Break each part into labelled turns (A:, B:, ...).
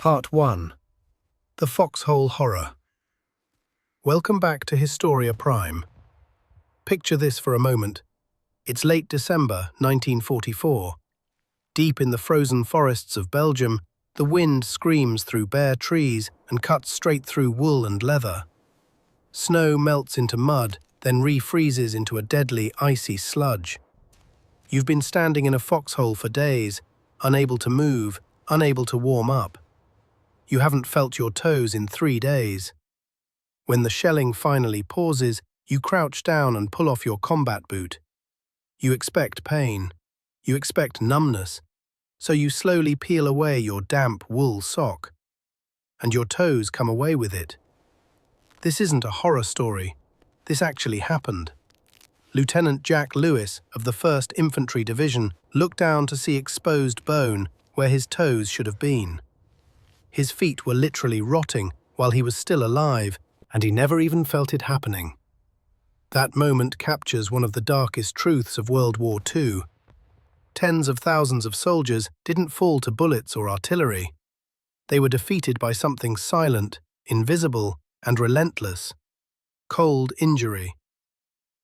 A: Part 1. The Foxhole Horror. Welcome back to Historia Prime. Picture this for a moment. It's late December 1944. Deep in the frozen forests of Belgium, the wind screams through bare trees and cuts straight through wool and leather. Snow melts into mud, then refreezes into a deadly, icy sludge. You've been standing in a foxhole for days, unable to move, unable to warm up. You haven't felt your toes in 3 days. When the shelling finally pauses, you crouch down and pull off your combat boot. You expect pain. You expect numbness. So you slowly peel away your damp wool sock. And your toes come away with it. This isn't a horror story. This actually happened. Lieutenant Jack Lewis of the 1st Infantry Division looked down to see exposed bone where his toes should have been. His feet were literally rotting while he was still alive, and he never even felt it happening. That moment captures one of the darkest truths of World War II. Tens of thousands of soldiers didn't fall to bullets or artillery. They were defeated by something silent, invisible, and relentless: cold injury.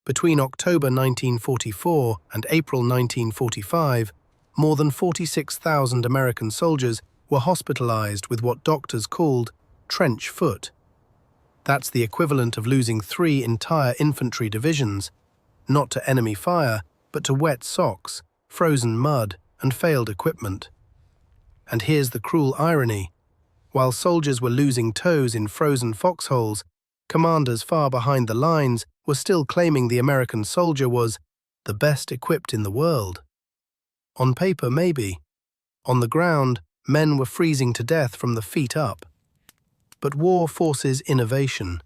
A: Between October 1944 and April 1945, more than 46,000 American soldiers were hospitalized with what doctors called trench foot. That's the equivalent of losing 3 entire infantry divisions, not to enemy fire, but to wet socks, frozen mud, and failed equipment. And here's the cruel irony. While soldiers were losing toes in frozen foxholes, commanders far behind the lines were still claiming the American soldier was the best equipped in the world. On paper, maybe. On the ground, men were freezing to death from the feet up. But war forces innovation,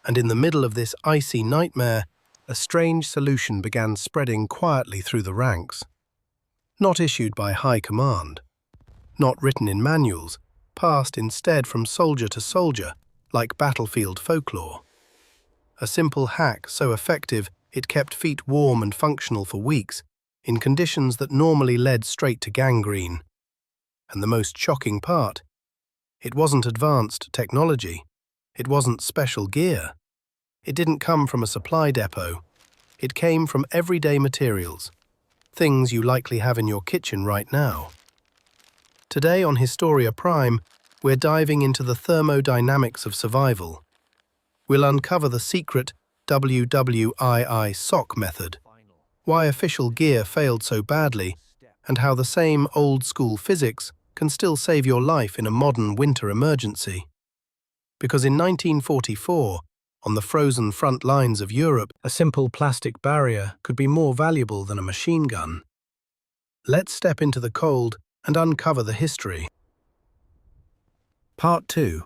A: and in the middle of this icy nightmare, a strange solution began spreading quietly through the ranks. Not issued by high command, not written in manuals, passed instead from soldier to soldier, like battlefield folklore. A simple hack so effective it kept feet warm and functional for weeks, in conditions that normally led straight to gangrene. And the most shocking part, it wasn't advanced technology. It wasn't special gear. It didn't come from a supply depot. It came from everyday materials, things you likely have in your kitchen right now. Today on Historia Prime, we're diving into the thermodynamics of survival. We'll uncover the secret WWII sock method, why official gear failed so badly, and how the same old-school physics can still save your life in a modern winter emergency. Because in 1944, on the frozen front lines of Europe, a simple plastic barrier could be more valuable than a machine gun. Let's step into the cold and uncover the history. Part 2.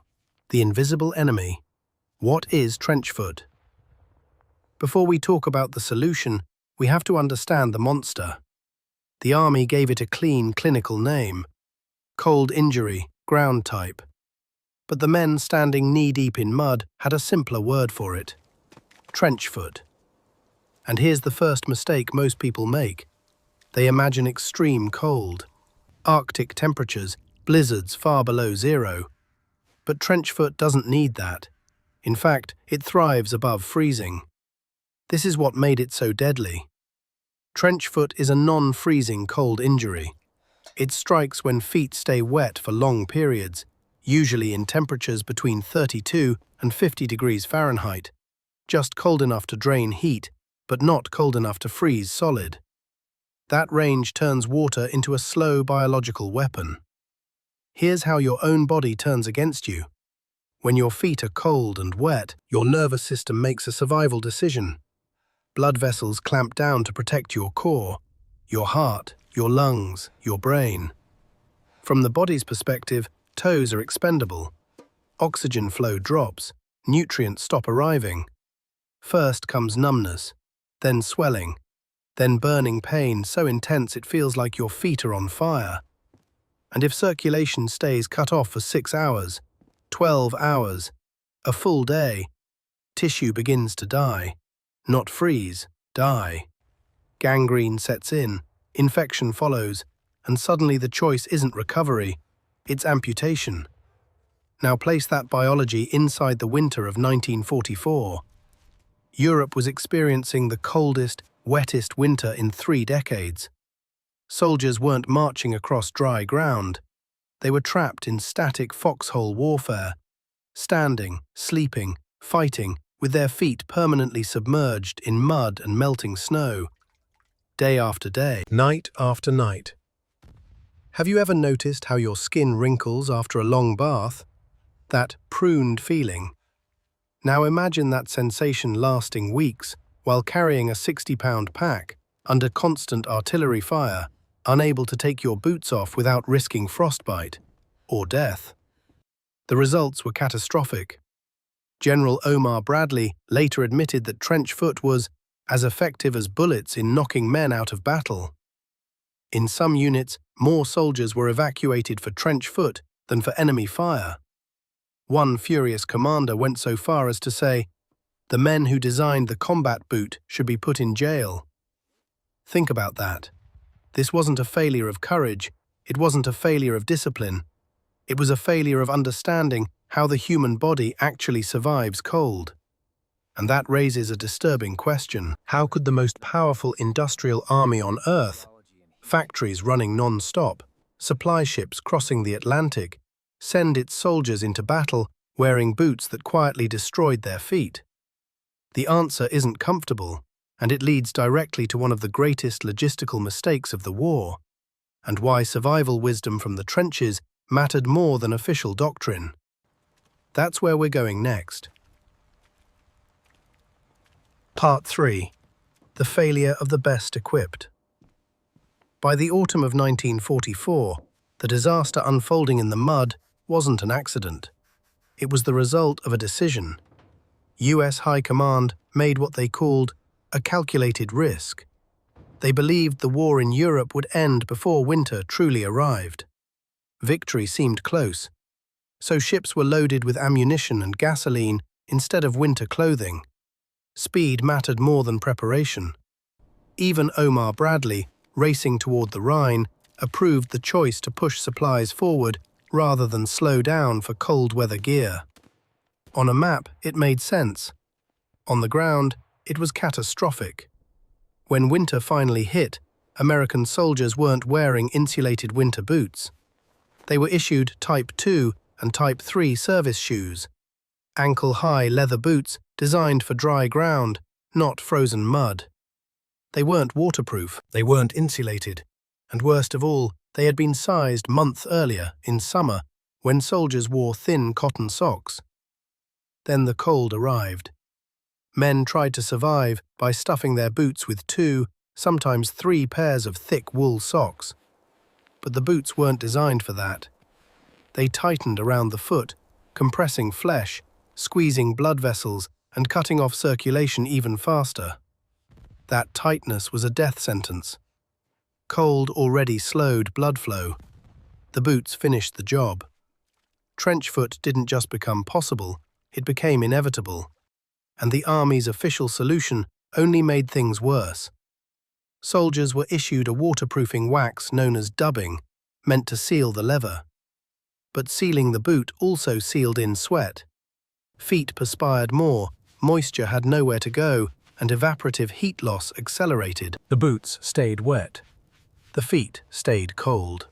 A: The Invisible Enemy. What is trench foot? Before we talk about the solution, we have to understand the monster. The army gave it a clean, clinical name: cold injury, ground type. But the men standing knee-deep in mud had a simpler word for it: trench foot. And here's the first mistake most people make. They imagine extreme cold, Arctic temperatures, blizzards far below zero. But trench foot doesn't need that. In fact, it thrives above freezing. This is what made it so deadly. Trench foot is a non-freezing cold injury. It strikes when feet stay wet for long periods, usually in temperatures between 32 and 50 degrees Fahrenheit, just cold enough to drain heat, but not cold enough to freeze solid. That range turns water into a slow biological weapon. Here's how your own body turns against you. When your feet are cold and wet, your nervous system makes a survival decision. Blood vessels clamp down to protect your core, your heart, your lungs, your brain. From the body's perspective, toes are expendable. Oxygen flow drops, nutrients stop arriving. First comes numbness, then swelling, then burning pain so intense it feels like your feet are on fire. And if circulation stays cut off for 6 hours, 12 hours, a full day, tissue begins to die. Not freeze, die. Gangrene sets in, infection follows, and suddenly the choice isn't recovery, it's amputation. Now place that biology inside the winter of 1944. Europe was experiencing the coldest, wettest winter in 3 decades. Soldiers weren't marching across dry ground. They were trapped in static foxhole warfare, standing, sleeping, fighting, with their feet permanently submerged in mud and melting snow, day after day, night after night. Have you ever noticed how your skin wrinkles after a long bath? That pruned feeling. Now imagine that sensation lasting weeks while carrying a 60-pound pack, under constant artillery fire, unable to take your boots off without risking frostbite or death. The results were catastrophic. General Omar Bradley later admitted that trench foot was as effective as bullets in knocking men out of battle. In some units, more soldiers were evacuated for trench foot than for enemy fire. One furious commander went so far as to say, "The men who designed the combat boot should be put in jail." Think about that. This wasn't a failure of courage, it wasn't a failure of discipline. It was a failure of understanding how the human body actually survives cold. And that raises a disturbing question. How could the most powerful industrial army on Earth, factories running non-stop, supply ships crossing the Atlantic, send its soldiers into battle wearing boots that quietly destroyed their feet? The answer isn't comfortable, and it leads directly to one of the greatest logistical mistakes of the war, and why survival wisdom from the trenches mattered more than official doctrine. That's where we're going next. Part 3. The failure of the best equipped. By the autumn of 1944, the disaster unfolding in the mud wasn't an accident. It was the result of a decision. US High Command made what they called a calculated risk. They believed the war in Europe would end before winter truly arrived. Victory seemed close, so ships were loaded with ammunition and gasoline instead of winter clothing. Speed mattered more than preparation. Even Omar Bradley, racing toward the Rhine, approved the choice to push supplies forward rather than slow down for cold weather gear. On a map, it made sense. On the ground, it was catastrophic. When winter finally hit, American soldiers weren't wearing insulated winter boots. They were issued Type 2 and Type 3 service shoes, ankle-high leather boots designed for dry ground, not frozen mud. They weren't waterproof, they weren't insulated, and worst of all, they had been sized months earlier, in summer, when soldiers wore thin cotton socks. Then the cold arrived. Men tried to survive by stuffing their boots with 2, sometimes 3 pairs of thick wool socks. But the boots weren't designed for that. They tightened around the foot, compressing flesh, squeezing blood vessels, and cutting off circulation even faster. That tightness was a death sentence. Cold already slowed blood flow. The boots finished the job. Trench foot didn't just become possible, it became inevitable. And the Army's official solution only made things worse. Soldiers were issued a waterproofing wax known as dubbing, meant to seal the leather. But sealing the boot also sealed in sweat. Feet perspired more, moisture had nowhere to go, and evaporative heat loss accelerated. The boots stayed wet. The feet stayed cold.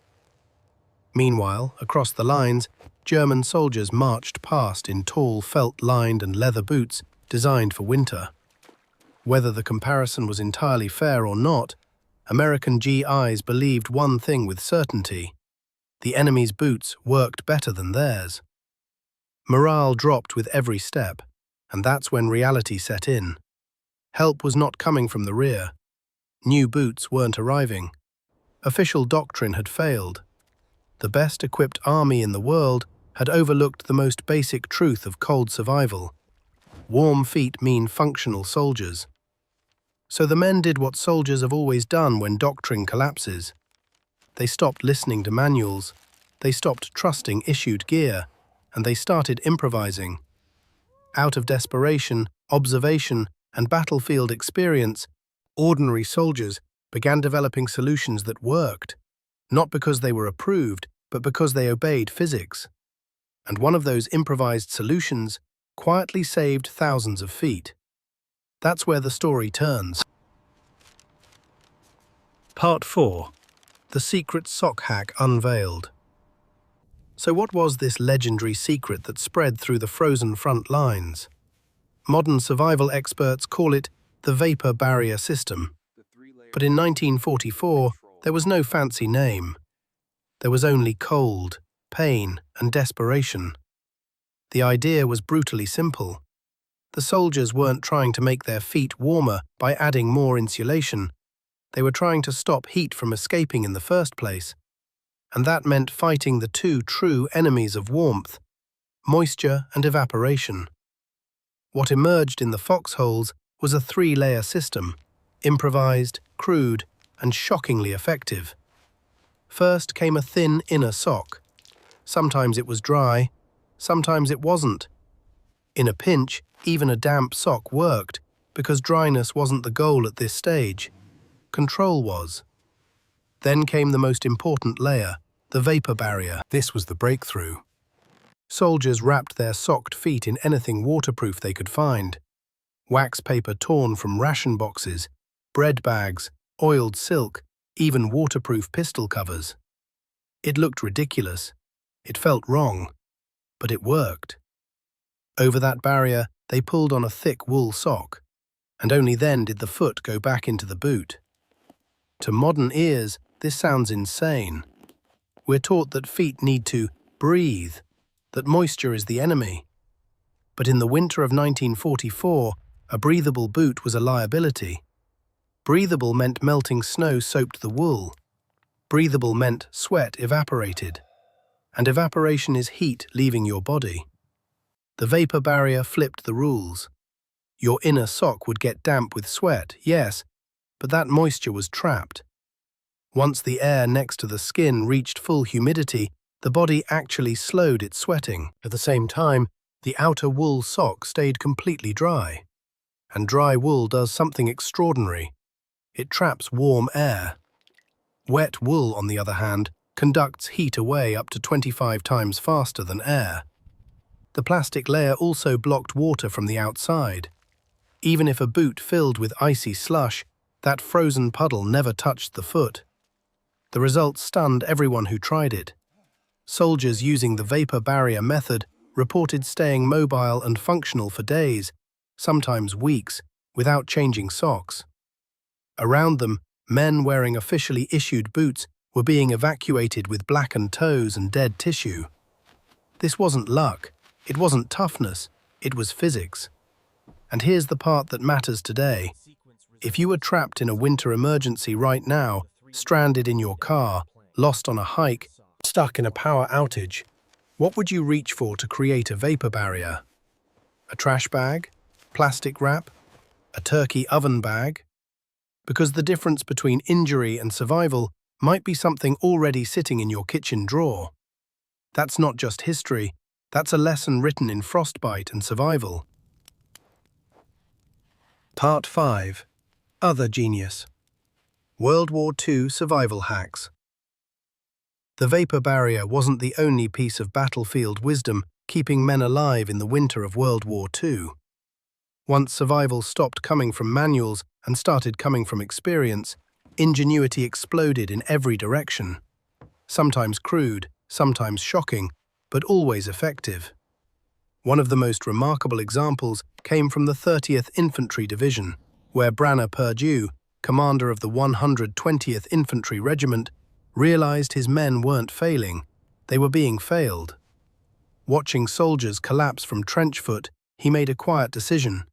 A: Meanwhile, across the lines, German soldiers marched past in tall felt-lined and leather boots designed for winter. Whether the comparison was entirely fair or not, American GIs believed one thing with certainty: the enemy's boots worked better than theirs. Morale dropped with every step, and that's when reality set in. Help was not coming from the rear. New boots weren't arriving. Official doctrine had failed. The best-equipped army in the world had overlooked the most basic truth of cold survival. Warm feet mean functional soldiers. So the men did what soldiers have always done when doctrine collapses. They stopped listening to manuals, they stopped trusting issued gear, and they started improvising. Out of desperation, observation, and battlefield experience, ordinary soldiers began developing solutions that worked, not because they were approved, but because they obeyed physics. and one of those improvised solutions quietly saved thousands of feet. That's where the story turns. Part 4. The secret sock hack unveiled. So what was this legendary secret that spread through the frozen front lines? Modern survival experts call it the vapor barrier system. But in 1944, there was no fancy name. There was only cold, pain, and desperation. The idea was brutally simple. The soldiers weren't trying to make their feet warmer by adding more insulation. They were trying to stop heat from escaping in the first place. And that meant fighting the two true enemies of warmth: moisture and evaporation. What emerged in the foxholes was a three-layer system: improvised, crude, and shockingly effective. First came a thin inner sock. Sometimes it was dry, sometimes it wasn't. In a pinch, even a damp sock worked, because dryness wasn't the goal at this stage. Control was. Then came the most important layer, the vapor barrier. This was the breakthrough. Soldiers wrapped their socked feet in anything waterproof they could find: wax paper torn from ration boxes, bread bags, oiled silk, even waterproof pistol covers. It looked ridiculous. It felt wrong. But it worked. Over that barrier, they pulled on a thick wool sock, and only then did the foot go back into the boot. To modern ears, this sounds insane. We're taught that feet need to breathe, that moisture is the enemy. But in the winter of 1944, a breathable boot was a liability. Breathable meant melting snow soaked the wool. Breathable meant sweat evaporated. And evaporation is heat leaving your body. The vapor barrier flipped the rules. Your inner sock would get damp with sweat, yes, but that moisture was trapped. Once the air next to the skin reached full humidity, the body actually slowed its sweating. At the same time, the outer wool sock stayed completely dry. And dry wool does something extraordinary. It traps warm air. Wet wool, on the other hand, conducts heat away up to 25 times faster than air. The plastic layer also blocked water from the outside. Even if a boot filled with icy slush, that frozen puddle never touched the foot. The result stunned everyone who tried it. Soldiers using the vapor barrier method reported staying mobile and functional for days, sometimes weeks, without changing socks. Around them, men wearing officially issued boots were being evacuated with blackened toes and dead tissue. This wasn't luck, it wasn't toughness, it was physics. And here's the part that matters today. If you were trapped in a winter emergency right now, stranded in your car, lost on a hike, stuck in a power outage, what would you reach for to create a vapor barrier? A trash bag? Plastic wrap? A turkey oven bag? Because the difference between injury and survival might be something already sitting in your kitchen drawer. That's not just history, that's a lesson written in frostbite and survival. Part 5. Other Genius. World War II Survival Hacks. The vapor barrier wasn't the only piece of battlefield wisdom keeping men alive in the winter of World War II. Once survival stopped coming from manuals and started coming from experience, ingenuity exploded in every direction. Sometimes crude, sometimes shocking, but always effective. One of the most remarkable examples came from the 30th Infantry Division, where Branner Perdue, commander of the 120th Infantry Regiment, realized his men weren't failing, they were being failed. Watching soldiers collapse from trench foot, he made a quiet decision.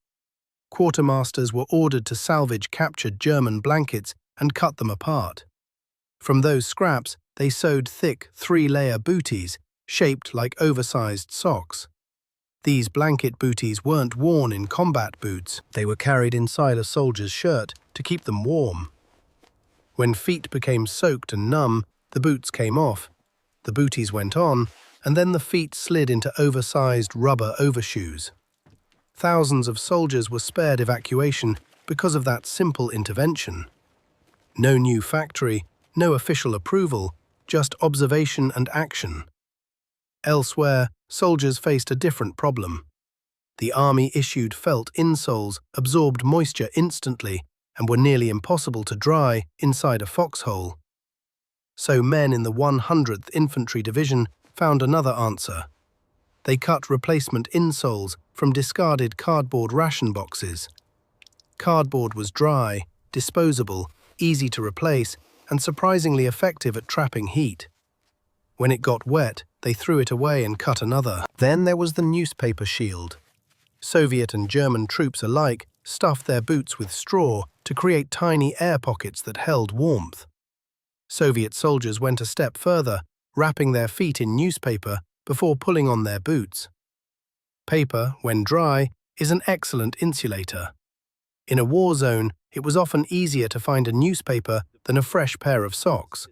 A: Quartermasters were ordered to salvage captured German blankets and cut them apart. From those scraps, they sewed thick, three-layer booties, shaped like oversized socks. These blanket booties weren't worn in combat boots, they were carried inside a soldier's shirt to keep them warm. When feet became soaked and numb, the boots came off, the booties went on, and then the feet slid into oversized rubber overshoes. Thousands of soldiers were spared evacuation because of that simple intervention. No new factory, no official approval, just observation and action. Elsewhere, soldiers faced a different problem. The army-issued felt insoles absorbed moisture instantly and were nearly impossible to dry inside a foxhole. So men in the 100th Infantry Division found another answer. They cut replacement insoles from discarded cardboard ration boxes. Cardboard was dry, disposable, easy to replace, and surprisingly effective at trapping heat. When it got wet, they threw it away and cut another. Then there was the newspaper shield. Soviet and German troops alike stuffed their boots with straw to create tiny air pockets that held warmth. Soviet soldiers went a step further, wrapping their feet in newspaper before pulling on their boots. Paper, when dry, is an excellent insulator. In a war zone, it was often easier to find a newspaper than a fresh pair of socks.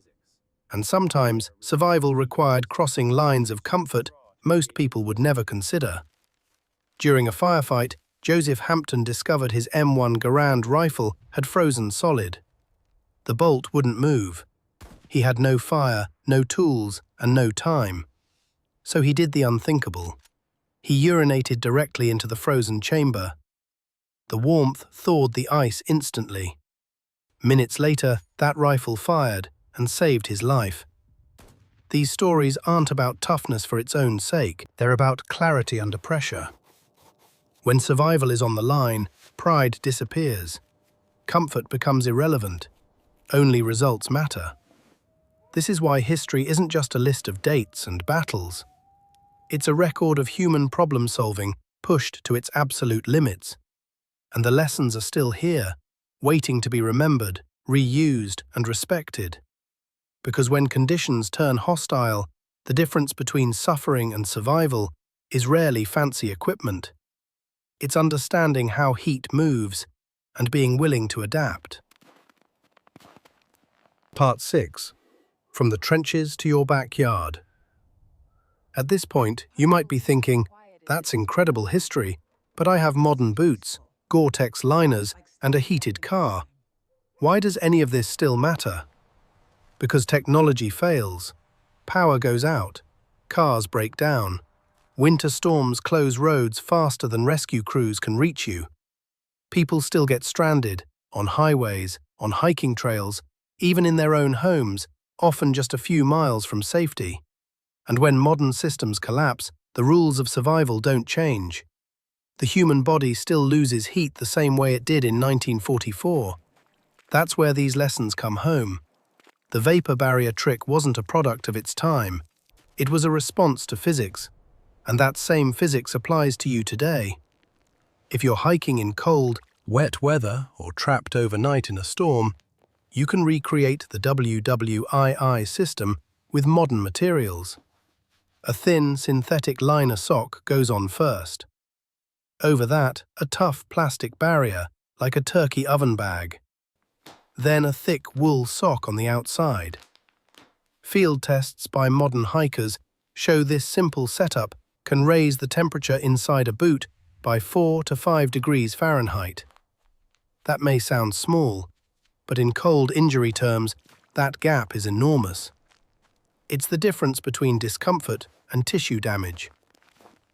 A: And sometimes, survival required crossing lines of comfort most people would never consider. During a firefight, Joseph Hampton discovered his M1 Garand rifle had frozen solid. The bolt wouldn't move. He had no fire, no tools, and no time. So he did the unthinkable. He urinated directly into the frozen chamber. The warmth thawed the ice instantly. Minutes later, that rifle fired and saved his life. These stories aren't about toughness for its own sake. They're about clarity under pressure. When survival is on the line, pride disappears. Comfort becomes irrelevant. Only results matter. This is why history isn't just a list of dates and battles. It's a record of human problem-solving pushed to its absolute limits. And the lessons are still here, waiting to be remembered, reused, and respected. Because when conditions turn hostile, the difference between suffering and survival is rarely fancy equipment. It's understanding how heat moves and being willing to adapt. Part 6. From the trenches to your backyard. At this point, you might be thinking, that's incredible history, but I have modern boots, Gore-Tex liners, and a heated car. Why does any of this still matter? Because technology fails. Power goes out. Cars break down. Winter storms close roads faster than rescue crews can reach you. People still get stranded, on highways, on hiking trails, even in their own homes, often just a few miles from safety. And when modern systems collapse, the rules of survival don't change. The human body still loses heat the same way it did in 1944. That's where these lessons come home. The vapor barrier trick wasn't a product of its time. It was a response to physics. And that same physics applies to you today. If you're hiking in cold, wet weather or trapped overnight in a storm, you can recreate the WWII system with modern materials. A thin synthetic liner sock goes on first. Over that, a tough plastic barrier, like a turkey oven bag. Then a thick wool sock on the outside. Field tests by modern hikers show this simple setup can raise the temperature inside a boot by 4 to 5 degrees Fahrenheit. That may sound small, but in cold injury terms, that gap is enormous. It's the difference between discomfort and tissue damage.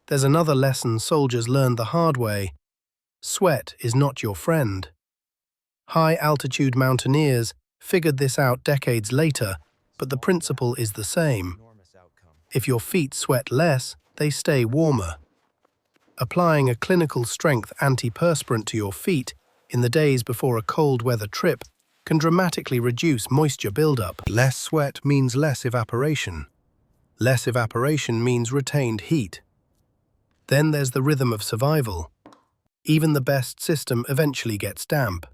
A: There's another lesson soldiers learned the hard way. Sweat is not your friend. High-altitude mountaineers figured this out decades later, but the principle is the same. If your feet sweat less, they stay warmer. Applying a clinical strength antiperspirant to your feet in the days before a cold weather trip can dramatically reduce moisture buildup. Less sweat means less evaporation. Less evaporation means retained heat. Then there's the rhythm of survival. Even the best system eventually gets damp.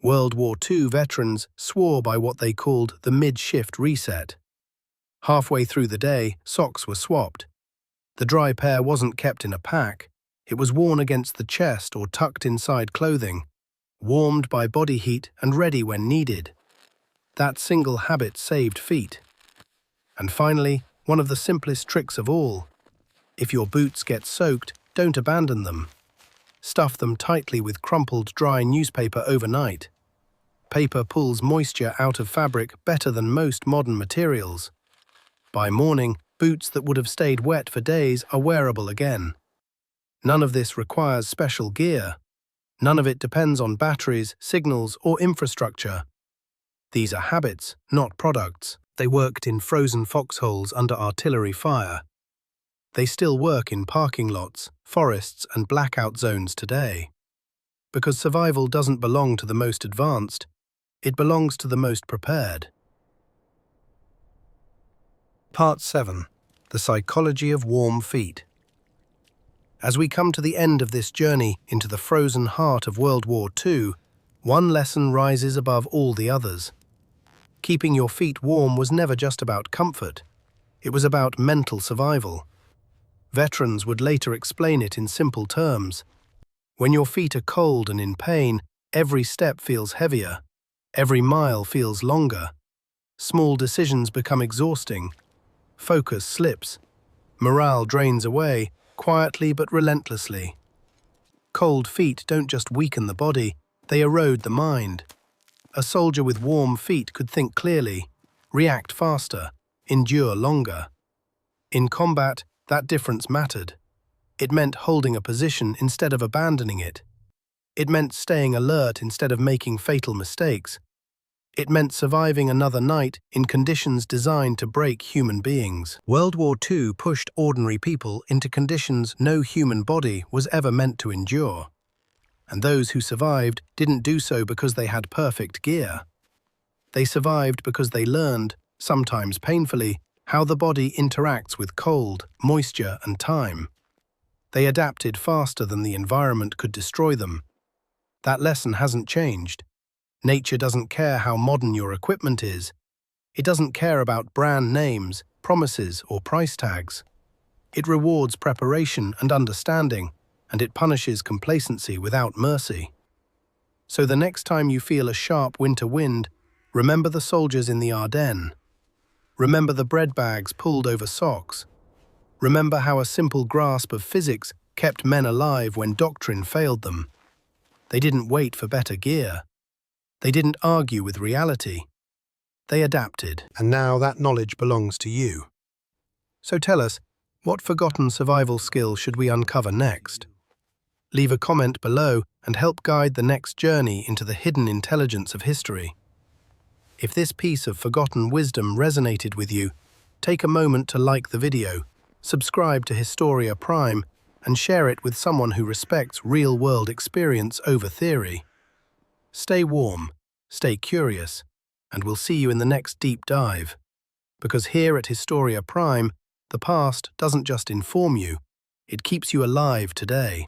A: World War II veterans swore by what they called the mid-shift reset. Halfway through the day, socks were swapped. The dry pair wasn't kept in a pack. It was worn against the chest or tucked inside clothing, warmed by body heat and ready when needed. That single habit saved feet. And finally, one of the simplest tricks of all. If your boots get soaked, don't abandon them. Stuff them tightly with crumpled dry newspaper overnight. Paper pulls moisture out of fabric better than most modern materials. By morning, Boots that would have stayed wet for days are wearable again. None of this requires special gear. None of it depends on batteries, signals, or infrastructure. These are habits, not products. They worked in frozen foxholes under artillery fire. They still work in parking lots, forests, and blackout zones today. Because survival doesn't belong to the most advanced, it belongs to the most prepared. Part 7. The Psychology of Warm Feet. As we come to the end of this journey into the frozen heart of World War II, one lesson rises above all the others. Keeping your feet warm was never just about comfort. It was about mental survival. Veterans would later explain it in simple terms. When your feet are cold and in pain, every step feels heavier. Every mile feels longer. Small decisions become exhausting. Focus slips. Morale drains away, quietly but relentlessly. Cold feet don't just weaken the body, they erode the mind. A soldier with warm feet could think clearly, react faster, endure longer. In combat, that difference mattered. It meant holding a position instead of abandoning it. It meant staying alert instead of making fatal mistakes. It meant surviving another night in conditions designed to break human beings. World War II pushed ordinary people into conditions no human body was ever meant to endure. And those who survived didn't do so because they had perfect gear. They survived because they learned, sometimes painfully, how the body interacts with cold, moisture, and time. They adapted faster than the environment could destroy them. That lesson hasn't changed. Nature doesn't care how modern your equipment is. It doesn't care about brand names, promises, or price tags. It rewards preparation and understanding, and it punishes complacency without mercy. So the next time you feel a sharp winter wind, remember the soldiers in the Ardennes. Remember the bread bags pulled over socks. Remember how a simple grasp of physics kept men alive when doctrine failed them. They didn't wait for better gear. They didn't argue with reality. They adapted, and now that knowledge belongs to you. So tell us, what forgotten survival skill should we uncover next? Leave a comment below and help guide the next journey into the hidden intelligence of history. If this piece of forgotten wisdom resonated with you, take a moment to like the video, subscribe to Historia Prime, and share it with someone who respects real-world experience over theory. Stay warm, stay curious, and we'll see you in the next deep dive. Because here at Historia Prime, the past doesn't just inform you, it keeps you alive today.